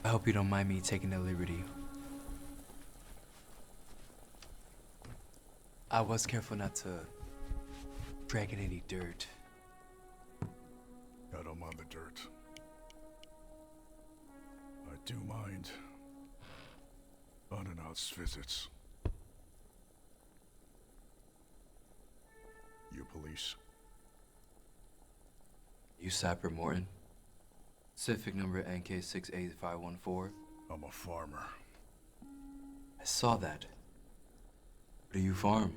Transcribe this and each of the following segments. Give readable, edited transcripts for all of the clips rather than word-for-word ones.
I hope you don't mind me taking the liberty. I was careful not to drag in any dirt. I don't mind the dirt. I do mind unannounced visits. You police? You Sapper Morton? Civic number NK68514. I'm a farmer. I saw that. Where do you farm?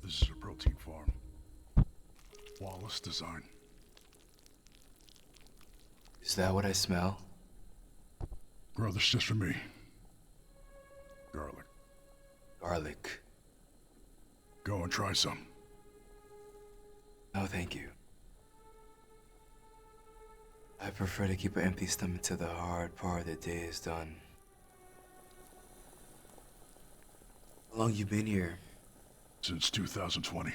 This is a protein farm. Wallace design. Is that what I smell? Grow this just for me. Garlic. Garlic. Go and try some. No, thank you. I prefer to keep an empty stomach till the hard part of the day is done. How long you been here? Since 2020.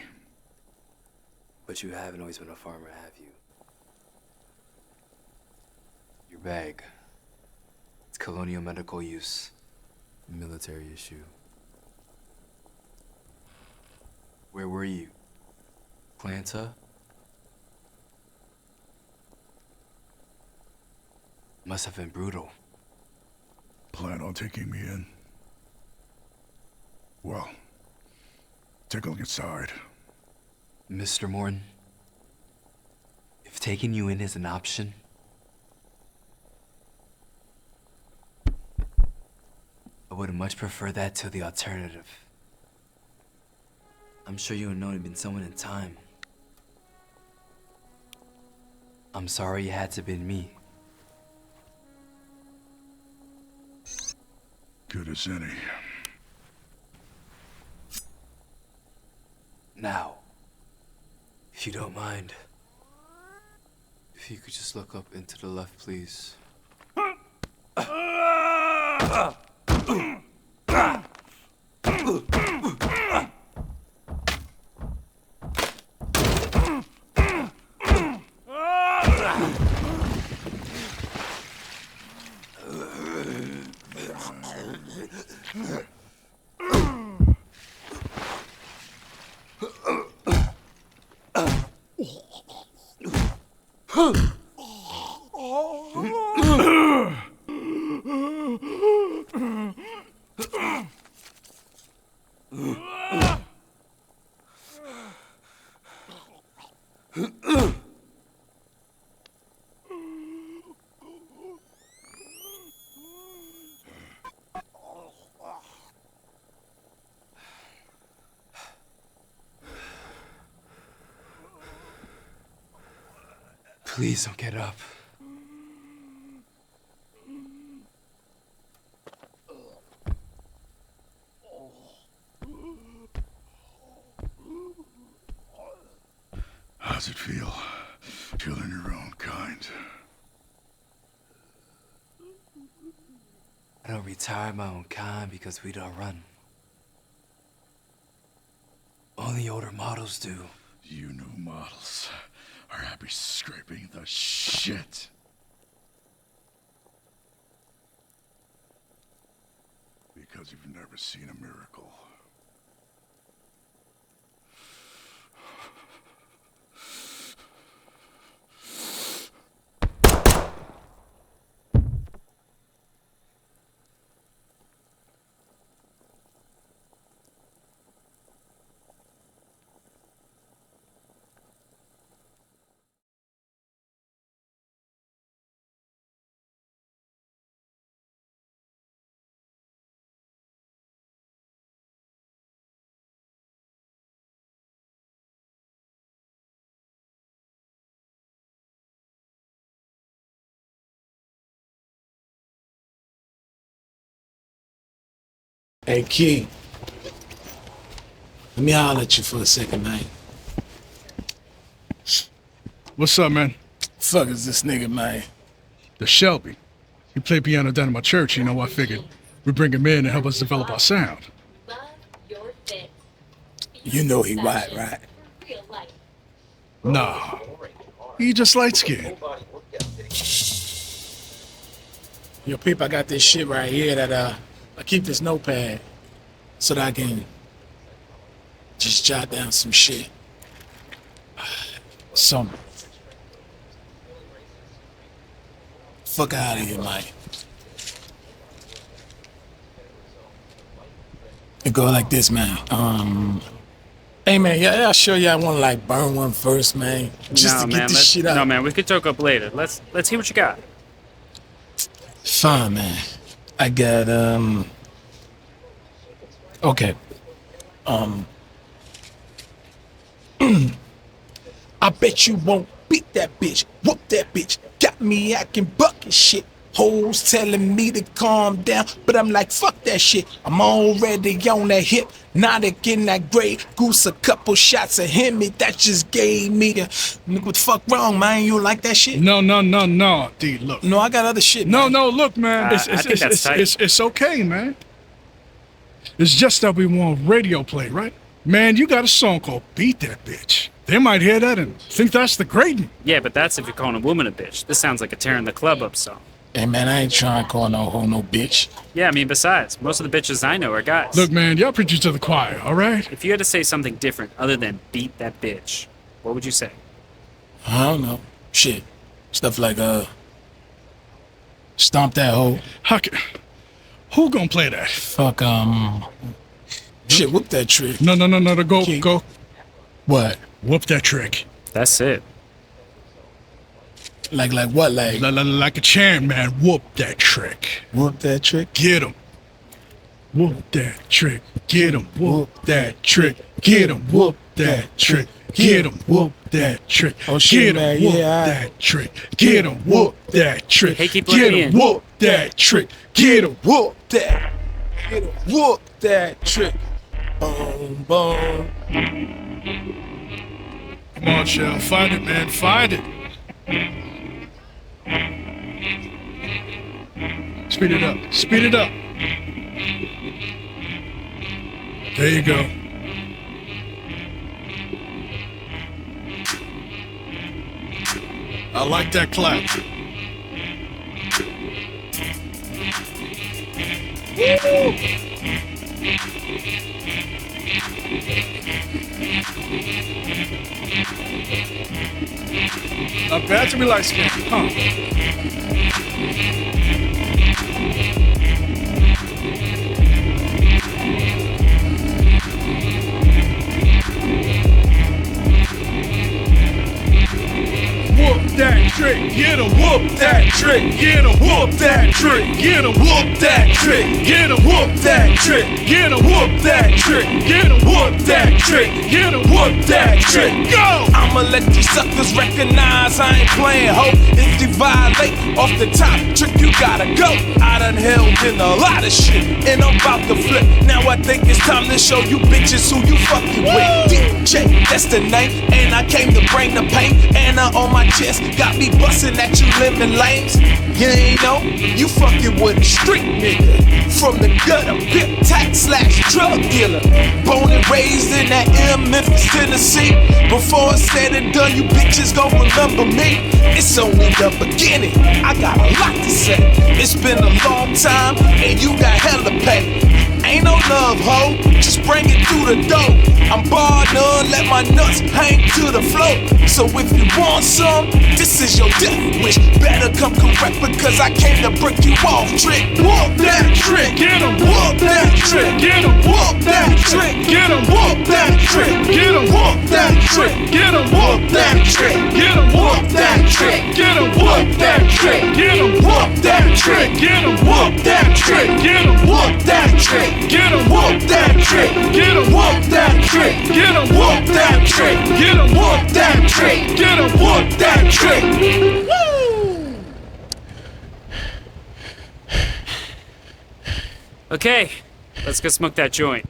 But you haven't always been a farmer, have you? Your bag. It's colonial medical use. Military issue. Where were you? Atlanta? Must have been brutal. Plan on taking me in? Well, take a look inside. Mr. Morton, if taking you in is an option, I would much prefer that to the alternative. I'm sure you know you've been someone in time. I'm sorry it had to been me. Good as any. Now, if you don't mind, if you could just look up and to the left, please. Please don't get up. How's it feel? Killing your own kind. I don't retire my own kind because we don't run. Only older models do. You new models are happy scraping the shit. Because you've never seen a miracle. Hey, Key. Let me holler at you for a second, man. What's up, man? Fuck is this nigga, man? The Shelby. He played piano down at my church, you know, I figured we'd bring him in and help us develop our sound. You know he white, right? Nah, he just light skinned. Yo, peep, I got this shit right here that I keep this notepad so that I can just jot down some shit. Some. Fuck out of here, Mike. It go like this, man. Hey man, yeah, I'll show you. I want to like burn one first, man, just to get this shit out. No, man, we could talk up later. Let's hear what you got. Fine, man. I got okay. I bet you won't beat that bitch. Whoop that bitch. Got me acting bucket shit. Hoes telling me to calm down, but I'm like, fuck that shit. I'm already on that hip. Not again that great goose. A couple shots of him. That just gave me the. What the fuck wrong, man? You like that shit? No, D, look. No, I got other shit. No, Man. look, man. I think that's tight. It's okay, man. It's just that we want radio play, right? Man, you got a song called Beat That Bitch. They might hear that and think that's the great. Yeah, but that's if you're calling a woman a bitch. This sounds like a tearing the club up song. Hey, man, I ain't trying to call no hoe no bitch. Yeah, I mean, besides, most of the bitches I know are guys. Look, man, y'all preaching to the choir, all right? If you had to say something different other than beat that bitch, what would you say? I don't know. Shit. Stuff like, stomp that hoe. Who gonna play that? Fuck, shit, whoop that trick. No, go. What? Whoop that trick. That's it. Like what? Like a chant, man. Whoop that trick. Whoop that trick? Get him. Whoop that trick. Get him. Whoop that trick. Get him. Whoop that trick. Get him. Whoop that trick. Oh shit, man. Whoop Yeah. that trick. Get him. Whoop that trick. Hey, keep Get letting me him. in. Whoop that trick. Get him. Whoop that. Get him. Whoop that trick. Boom, boom. Come on, Shell. Find it, man. Find it. Speed it up. Speed it up. There you go. I like that clap. Not bad to be light skinned, huh? Whoop that trick, get him, whoop that trick, get him, whoop that trick, get him, whoop that trick, get him, whoop that trick, get him, whoop that trick, get him, whoop that trick, get him, whoop that trick, go! I'ma let these suckers recognize I ain't playing, ho. If you violate off the top, trick you gotta go. I done held in a lot of shit, and I'm about to flip. Now I think it's time to show you bitches who you fucking with. DJ, that's the name, and I came to bring the pain. Anna on my chest, got me bustin' at you living lanes. You ain't know, you fucking with a street nigga. From the gutter, big tax / drug dealer. Born and raised in that Memphis, Tennessee. Before it's said and done, you bitches gon' remember me. It's only the beginning, I got a lot to say. It's been a long time, and you got hella pay. Ain't no love, ho, just bring it through the door. I'm barred none, let my nuts hang to the floor. So if you want some, this is your death wish. Better come correct because I came to break you off. Trick, whoop that trick, get him, whoop that trick, get him, whoop that trick, get him, whoop that trick, get him, whoop that trick, get him, whoop that trick, get him, whoop that trick, get him, whoop that trick, get him, whoop that trick, get him, whoop that trick, get him, whoop that trick. Get him, whoop that trick. Get him, whoop that trick. Get him, whoop that trick. Get him, whoop that trick. Get him, whoop that trick. Woo! Okay, let's go smoke that joint.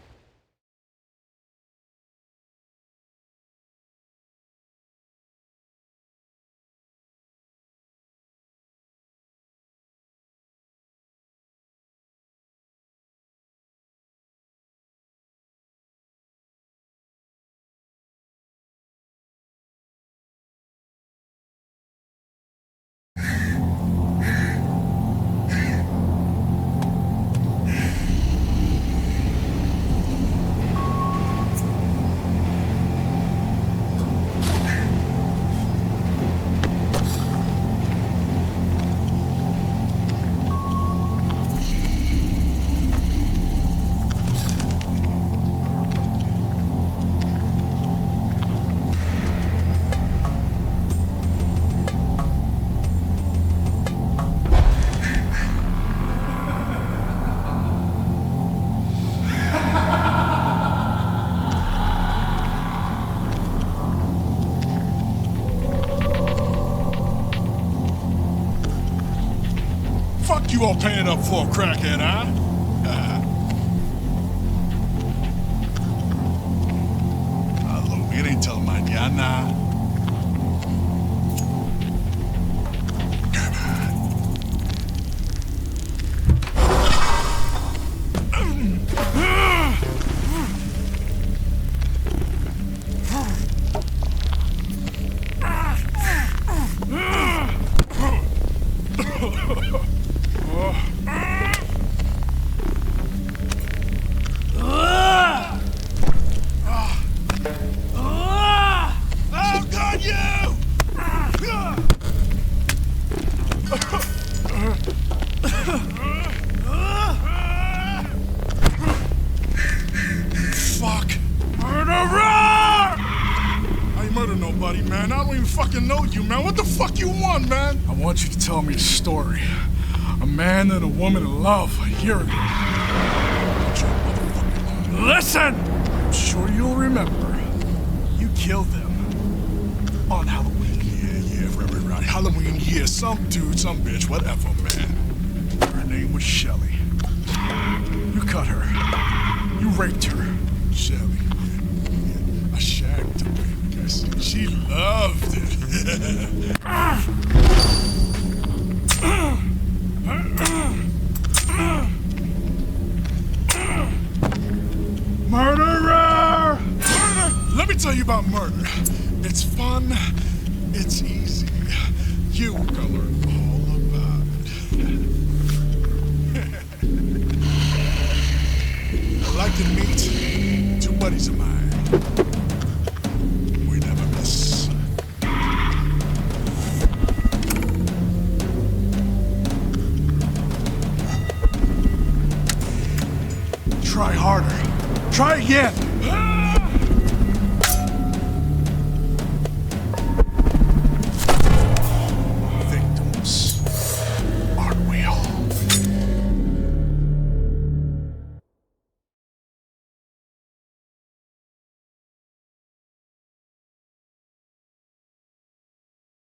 fuck you all paying up for, crackhead, huh? Look, it ain't telling my nah. Man, I don't even fucking know you, man. What the fuck you want, man? I want you to tell me a story. A man and a woman in love a year ago. Listen! I'm sure you'll remember. You killed them. On Halloween. Yeah, right. Halloween, yeah. Some dude, some bitch, whatever, man. Her name was Shelly. You cut her. You raped her. Shelly. Yeah, I shagged her. She loved it. Murderer! Let me tell you about murder. It's fun. It's easy. You're gonna learn all about it. I'd like to meet two buddies of mine. Try harder. Try again.